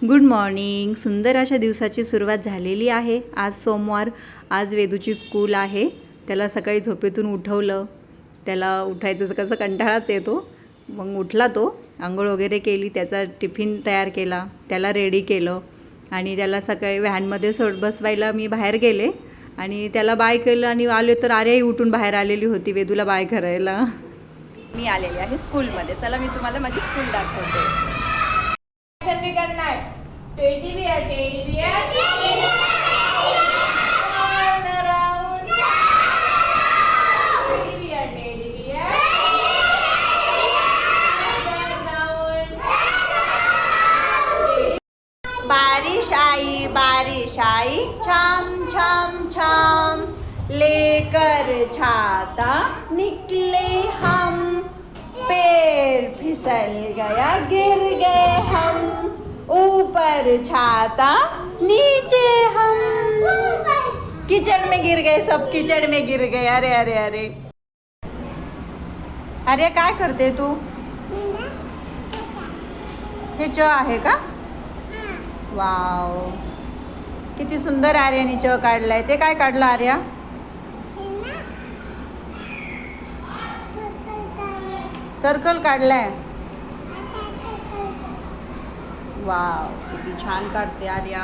Good morning. सुंदर अशा दिवसाची सुरुवात झालेली आहे. आज सोमवार. आज वेदूची स्कूल आहे. त्याला सकाळी झोपेतून उठवलं. त्याला उठायचं कसं कंटाळाच येतो. मग उठला तो. आंघोळ वगैरे केली. त्याचा टिफिन तयार केला. त्याला रेडी केलं आणि त्याला सकाळी व्हॅनमध्ये बसवायला मी बाहेर गेले आणि त्याला बाय केलं आणि आले तर आर्याही उठून बाहेर आलेली होती वेदूला बाय करायला. मी आलेली आहे स्कूलमध्ये. चला मी तुम्हाला माझी स्कूल दाखवते. Teddy bear teddy bear teddy bear turn around teddy bear teddy bear बारिश आई छाम छाम छाम, लेकर छाता निकले हम, पैर फिसल गया गिर गए हम, ऊपर छाता नीचे हम, कीचड़ में गिर गए, सब कीचड़ में गिर गए. अरे अरे अरे अरे काय करते तू? हे च आहे का? वाव, किती सुंदर आर्याने च काढलाय. ते काय काढलं आर्या? सर्कल काढलाय. वाव, किती छान काढते आर्या.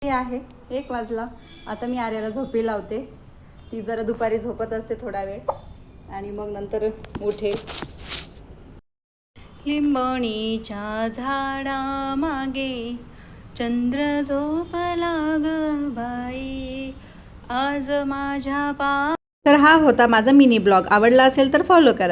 आहे 1 वाजला. आता मी आर्याला झोपी लावते. ती जरा दुपारी झोपत असते थोडा वेळ आणि मग नंतर उठे. लिंबणीच्या झाडा मागे चंद्र झोपला ग बाई, आज माझ्या तर हा होता माझा मिनी ब्लॉग. आवडला असेल तर फॉलो करा.